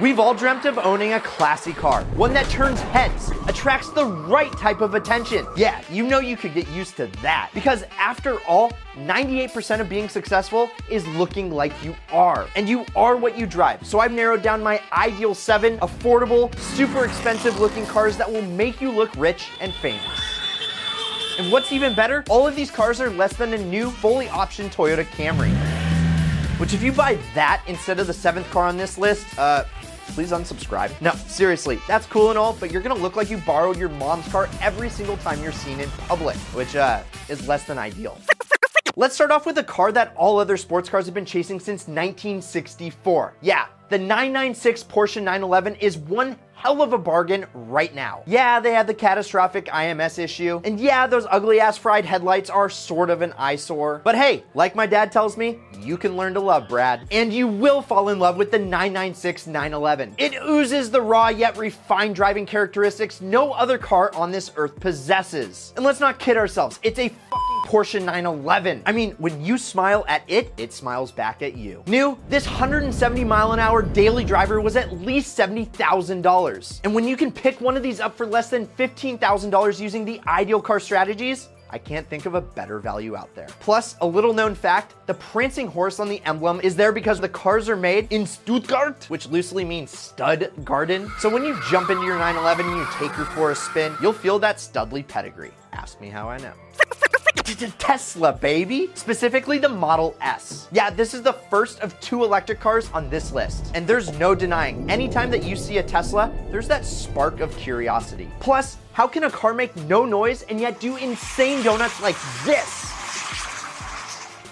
We've all dreamt of owning a classy car, one that turns heads, attracts the right type of attention. Yeah, you know you could get used to that. Because after all, 98% of being successful is looking like you are. And you are what you drive. So I've narrowed down my ideal 7 affordable, super expensive looking cars that will make you look rich and famous. And what's even better, all of these cars are less than a new, fully optioned Toyota Camry. Which if you buy that instead of the 7th car on this list, please unsubscribe. No, seriously, that's cool and all, but you're gonna look like you borrowed your mom's car every single time you're seen in public, which is less than ideal. Let's start off with a car that all other sports cars have been chasing since 1964. Yeah, the 996 Porsche 911 is one hell of a bargain right now. Yeah, they had the catastrophic IMS issue, and yeah, those ugly ass fried headlights are sort of an eyesore. But hey, like my dad tells me, you can learn to love, Brad. And you will fall in love with the 996 911. It oozes the raw yet refined driving characteristics no other car on this earth possesses. And let's not kid ourselves, it's a fucking Porsche 911. I mean, when you smile at it, it smiles back at you. New, this 170 mile an hour daily driver was at least $70,000. And when you can pick one of these up for less than $15,000 using the ideal car strategies, I can't think of a better value out there. Plus, a little known fact, the prancing horse on the emblem is there because the cars are made in Stuttgart, which loosely means stud garden. So when you jump into your 911 and you take her for a spin, you'll feel that studly pedigree. Ask me how I know. Tesla, baby. Specifically the Model S. Yeah, this is the first of 2 electric cars on this list. And there's no denying, anytime that you see a Tesla, there's that spark of curiosity. Plus, how can a car make no noise and yet do insane donuts like this?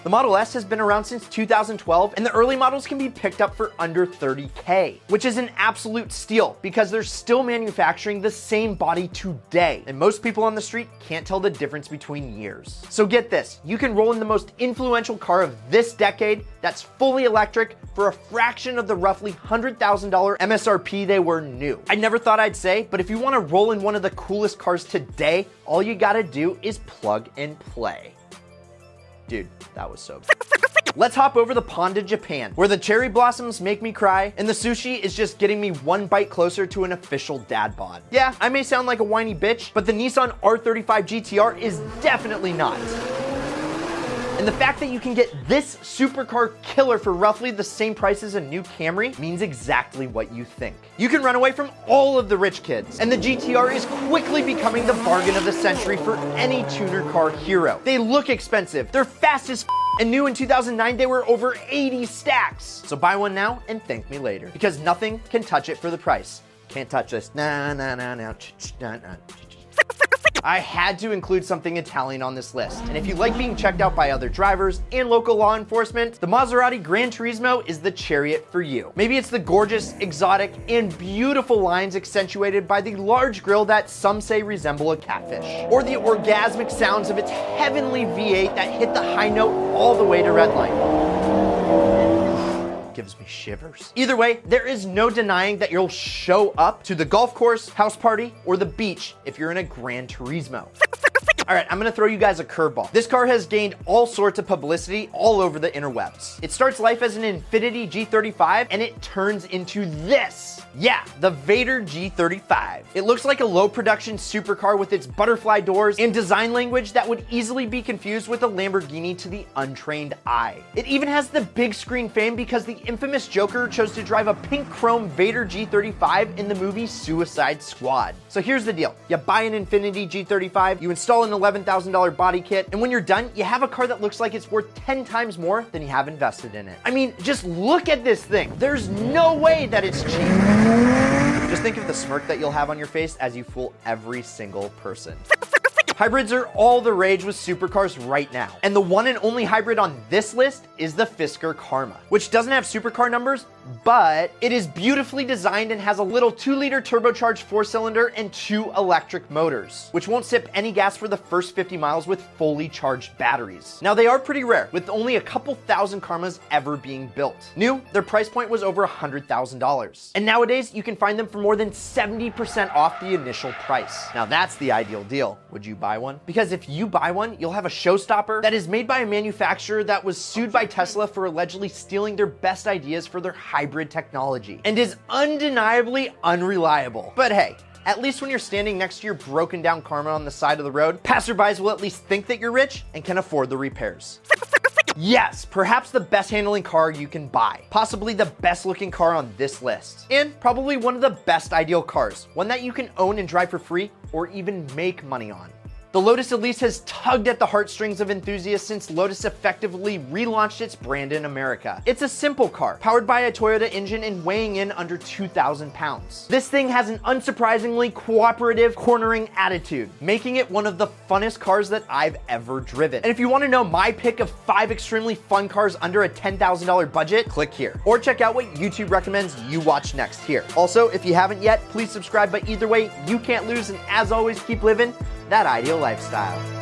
The Model S has been around since 2012, and the early models can be picked up for under $30K, which is an absolute steal because they're still manufacturing the same body today, and most people on the street can't tell the difference between years. So get this, you can roll in the most influential car of this decade that's fully electric for a fraction of the roughly $100,000 MSRP they were new. I never thought I'd say, but if you want to roll in one of the coolest cars today, all you gotta do is plug and play. Dude, that was so good. Let's hop over the pond to Japan, where the cherry blossoms make me cry, and the sushi is just getting me one bite closer to an official dad bod. Yeah, I may sound like a whiny bitch, but the Nissan R35 GTR is definitely not. And the fact that you can get this supercar killer for roughly the same price as a new Camry means exactly what you think. You can run away from all of the rich kids, and the GTR is quickly becoming the bargain of the century for any tuner car hero. They look expensive, they're fast as and new in 2009, they were over 80 stacks. So buy one now and thank me later, because nothing can touch it for the price. Can't touch this. Nah, nah, nah, nah, nah, nah. I had to include something Italian on this list. And if you like being checked out by other drivers and local law enforcement, the Maserati Gran Turismo is the chariot for you. Maybe it's the gorgeous, exotic, and beautiful lines accentuated by the large grille that some say resemble a catfish. Or the orgasmic sounds of its heavenly V8 that hit the high note all the way to red light. Gives me shivers. Either way, there is no denying that you'll show up to the golf course, house party, or the beach if you're in a Gran Turismo. All right, I'm gonna throw you guys a curveball. This car has gained all sorts of publicity all over the interwebs. It starts life as an Infiniti G35 and it turns into this. Yeah, the Vader G35. It looks like a low production supercar with its butterfly doors and design language that would easily be confused with a Lamborghini to the untrained eye. It even has the big screen fame because the infamous Joker chose to drive a pink chrome Vader G35 in the movie Suicide Squad. So here's the deal. You buy an Infiniti G35, you install an $11,000 body kit, and when you're done, you have a car that looks like it's worth 10 times more than you have invested in it. I mean, just look at this thing. There's no way that it's cheap. Just think of the smirk that you'll have on your face as you fool every single person. Hybrids are all the rage with supercars right now. And the one and only hybrid on this list is the Fisker Karma, which doesn't have supercar numbers, but it is beautifully designed and has a little 2-liter turbocharged 4-cylinder and 2 electric motors, which won't sip any gas for the first 50 miles with fully charged batteries. Now they are pretty rare, with only a couple thousand Karmas ever being built. New, their price point was over $100,000. And nowadays you can find them for more than 70% off the initial price. Now that's the ideal deal. Would you buy one? Because if you buy one, you'll have a showstopper that is made by a manufacturer that was sued by Tesla for allegedly stealing their best ideas for their high hybrid technology and is undeniably unreliable. But hey, at least when you're standing next to your broken down Karma on the side of the road, passerbys will at least think that you're rich and can afford the repairs. Yes, perhaps the best handling car you can buy. Possibly the best looking car on this list. And probably one of the best ideal cars. One that you can own and drive for free or even make money on. The Lotus Elise has tugged at the heartstrings of enthusiasts since Lotus effectively relaunched its brand in America. It's a simple car, powered by a Toyota engine and weighing in under 2,000 pounds. This thing has an unsurprisingly cooperative, cornering attitude, making it one of the funnest cars that I've ever driven. And if you want to know my pick of 5 extremely fun cars under a $10,000 budget, click here. Or check out what YouTube recommends you watch next here. Also, if you haven't yet, please subscribe, but either way, you can't lose, and as always, keep living that ideal lifestyle.